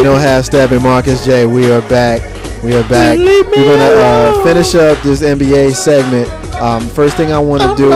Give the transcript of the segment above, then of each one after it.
don't have Steppin, Marcus J. We are back. We're gonna finish up this NBA segment. First thing I want to do,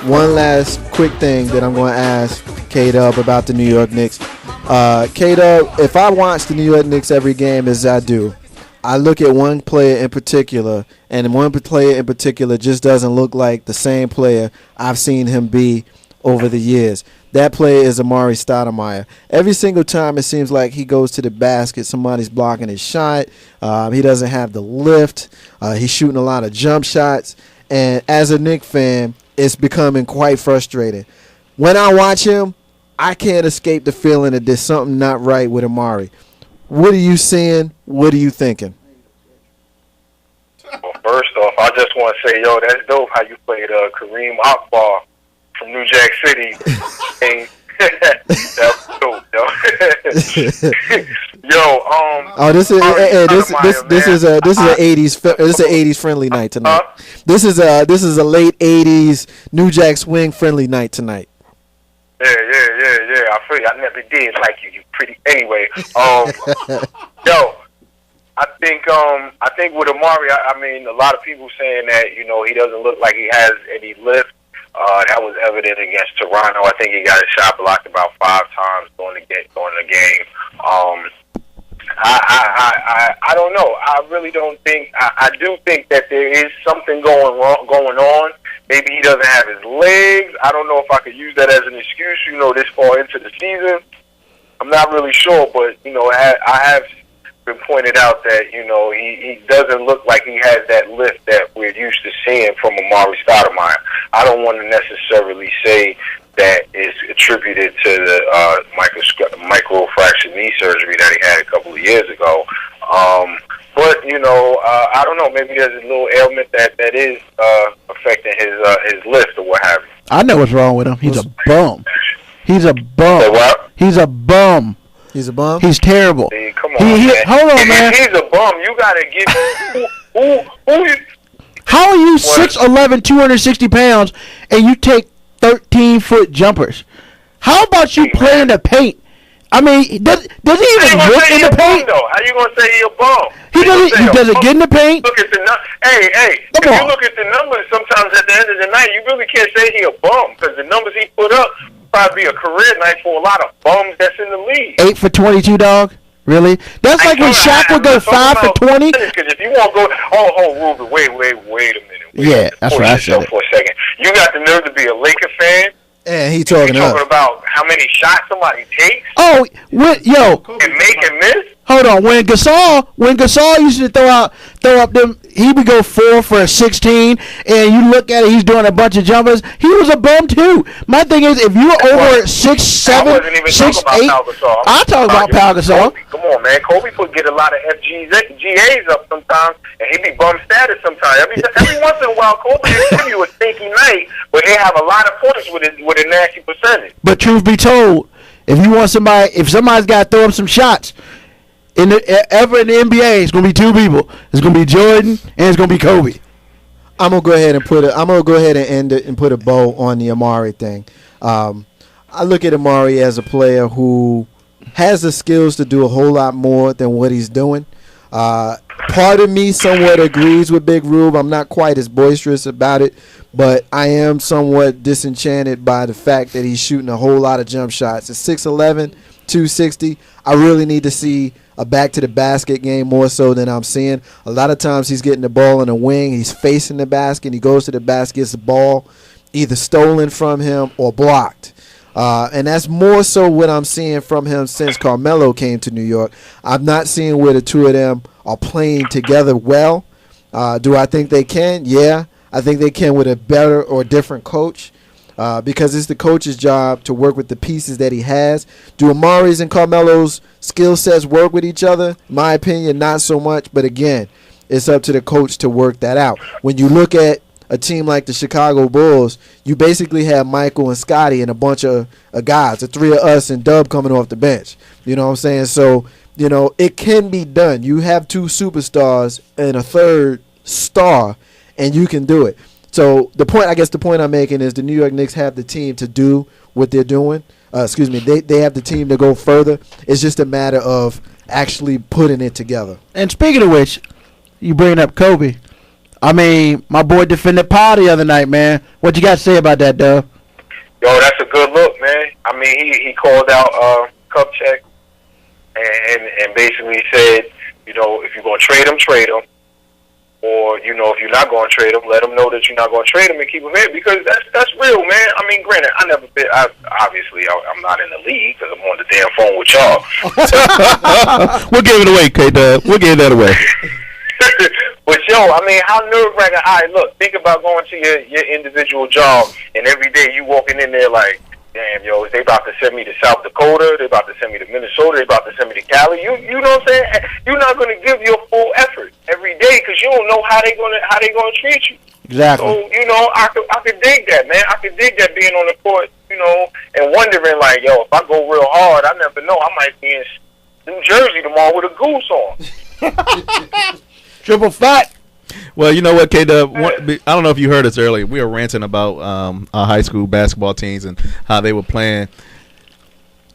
one last quick thing that I'm going to ask K-Dub about the New York Knicks. K-Dub, if I watch the New York Knicks every game as I do, I look at one player in particular, and one player in particular just doesn't look like the same player I've seen him be over the years. That player is Amari Stoudemire. Every single time it seems like he goes to the basket, somebody's blocking his shot. He doesn't have the lift. He's shooting a lot of jump shots. And as a Knicks fan, it's becoming quite frustrating. When I watch him, I can't escape the feeling that there's something not right with Amari. What are you seeing? What are you thinking? Well, first off, I just want to say, yo, that's dope how you played Kareem Akbar from New Jack City. And that's dope, yo. This is an 80s friendly night tonight. This is a late 80s New Jack Swing friendly night tonight. Yeah. I feel you. I never did like you pretty. Anyway, I think with Amari, I mean, a lot of people saying that he doesn't look like he has any lift. That was evident against Toronto. I think he got his shot blocked about 5 times during the game. I don't know. I really don't think. I do think that there is something going on. Maybe he doesn't have his legs. I don't know if I could use that as an excuse. This far into the season, I'm not really sure. But I have been pointed out that he doesn't look like he has that lift that we're used to seeing from Amari Stoudemire. I don't want to necessarily say that is attributed to the microfracture knee surgery that he had a couple of years ago. But I don't know. Maybe there's a little ailment that is affecting his lift or what have you. I know what's wrong with him. He's a bum. He's a bum. Say what? He's a bum. He's a bum? He's terrible. Hey, come on, man. Hold on, man. If he's a bum, you got to give who How are you 6'11", 260 pounds, and you take 13-foot jumpers? How about you play in the paint? I mean, does he even look in the paint? How you gonna say he's a bum? He doesn't get in the paint. Look at the If you look at the numbers, sometimes at the end of the night, you really can't say he's a bum because the numbers he put up probably be a career night for a lot of bums that's in the league. 8 for 22, dog. Really? That's like when Shaq would go 5 for 20. Because if you want to go, Ruben, wait a minute. Yeah, that's what I said. For a second, you got the nerve to be a Laker fan. And he talking about how many shots somebody takes. Oh, and make and miss. Hold on. When Gasol used to throw up them, he would go 4 for 16, and you look at it, he's doing a bunch of jumpers. He was a bum too. My thing is, if you're over at 6'7", 6'8", I talk about Pau Gasol. Come on, man. Kobe could get a lot of FGAs up sometimes, and he'd be bum status sometimes. Every once in a while, Kobe will give you a stinky night, but he have a lot of points with a nasty percentage. But truth be told, if somebody's got to throw up some shots, in the NBA, it's gonna be 2 people. It's gonna be Jordan and it's gonna be Kobe. I'm gonna go ahead and end it and put a bow on the Amari thing. I look at Amari as a player who has the skills to do a whole lot more than what he's doing. Part of me somewhat agrees with Big Rube. I'm not quite as boisterous about it, but I am somewhat disenchanted by the fact that he's shooting a whole lot of jump shots. At 6'11", 260, I really need to see a back-to-the-basket game more so than I'm seeing. A lot of times he's getting the ball in the wing. He's facing the basket. He goes to the basket, gets the ball either stolen from him or blocked. And that's more so what I'm seeing from him since Carmelo came to New York. I'm not seeing where the two of them are playing together well. Do I think they can? Yeah, I think they can with a better or different coach. Because it's the coach's job to work with the pieces that he has. Do Amari's and Carmelo's skill sets work with each other? In my opinion, not so much. But again, it's up to the coach to work that out. When you look at a team like the Chicago Bulls, you basically have Michael and Scotty and a bunch of guys, the 3 of us and Dub coming off the bench. You know what I'm saying? So, it can be done. You have 2 superstars and a 3rd star, and you can do it. So the point I'm making is the New York Knicks have the team to do what they're doing. They have the team to go further. It's just a matter of actually putting it together. And speaking of which, you bring up Kobe. I mean, my boy defended Paul the other night, man. What you got to say about that, Dub? Yo, that's a good look, man. I mean, he called out Kupchak and basically said, you know, if you're going to trade him, trade him. Or, you know, if you're not going to trade him, let him know that you're not going to trade him and keep him in, because that's real, man. I mean, granted, I'm not in the league because I'm on the damn phone with y'all. We'll give it away, K-Dub. We'll give that away. But, yo, I mean, how nerve-wracking. All right, look, think about going to your individual job, and every day you walking in there like, damn, yo, they about to send me to South Dakota, they about to send me to Minnesota, they about to send me to Cali. You know what I'm saying? You're not going to give your full effort every day because you don't know how they gonna treat you. Exactly. So, you know, I could dig that, man. I could dig that being on the court, you know, and wondering like, yo, if I go real hard, I never know, I might be in New Jersey tomorrow with a goose on. Triple fat. Well, you know what, K-Dub? I don't know if you heard us earlier. We were ranting about our high school basketball teams and how they were playing.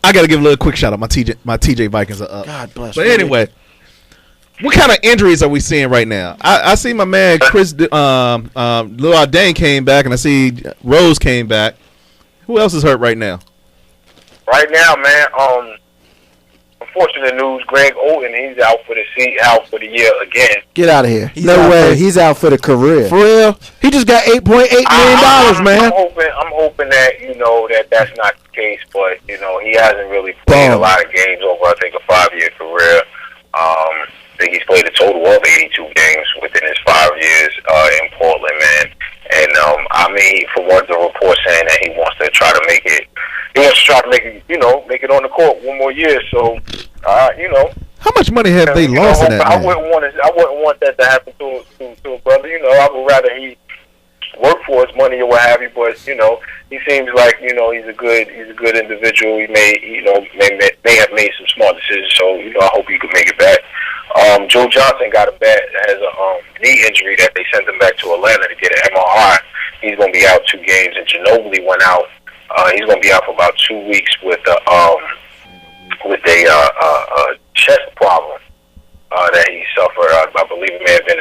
I got to give a little quick shout out. My TJ Vikings are up. God bless. But anyway, what kind of injuries are we seeing right now? I see my man Chris, Lil Dane came back, and I see Rose came back. Who else is hurt right now? Right now, man, unfortunate news, Greg Oden, he's out for the year again. Get out of here. No way. He's out for the career. For real? He just got $8.8 million, man. I'm hoping that, you know, that's not the case, but, you know, he hasn't really played a lot of games over, I think, a 5-year career. I think he's played a total of 82 games within his 5 years in Portland, man. And, I mean, for what the report saying that he wants to try to make it, you know, make it on the court one more year. So, you know. How much money have they lost in that? I wouldn't want that to happen to a brother. You know, I would rather he work for his money or what have you. But you know, he seems like, you know, he's a good individual. He may have made some smart decisions. So, you know, I hope he could make it back. Joe Johnson has a knee injury that they sent him back to Atlanta to get an MRI. He's going to be out 2 games, and Ginobili went out. He's going to be out for about 2 weeks with a chest problem that he suffered. I believe it may have been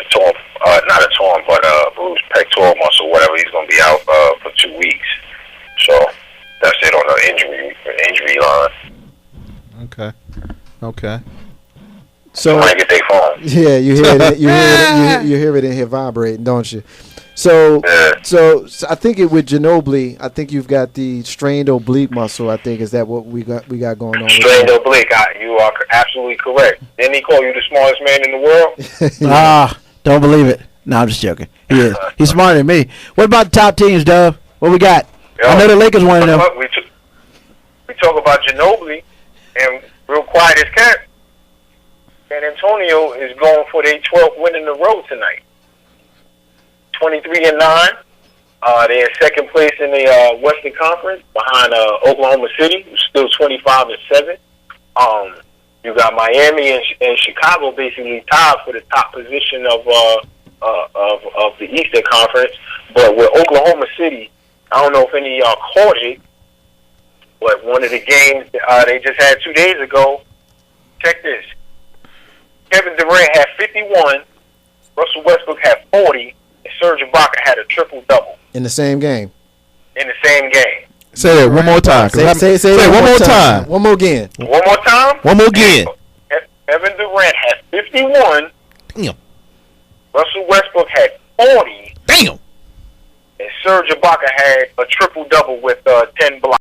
not a torn, but a bruised pectoral muscle, whatever. He's going to be out for 2 weeks. So that's it on the injury line. Okay. So I get their phone. Yeah, you hear it. You hear it in here vibrating, don't you? So I think with Ginobili, I think you've got the strained oblique muscle. I think is that what we got going on? Strained oblique. You are absolutely correct. Didn't he call you the smartest man in the world? Don't believe it. No, I'm just joking. He is. He's smarter than me. What about the top teams, Dub? What we got? I know the Lakers won them. We talk about Ginobili, and real quiet as cat. San Antonio is going for their 12th win in a row tonight. 23-9. They're in second place in the Western Conference behind Oklahoma City, who's still 25-7. You got Miami and Chicago basically tied for the top position of the Eastern Conference. But with Oklahoma City, I don't know if any of y'all caught it, but one of the games they just had 2 days ago, check this. Kevin Durant had 51, Russell Westbrook had 40, and Serge Ibaka had a triple-double. In the same game. Say it one more time. Say it one more time. One more again. One more time? One more again. Kevin Durant had 51. Damn. Russell Westbrook had 40. Damn. And Serge Ibaka had a triple-double with 10 blocks.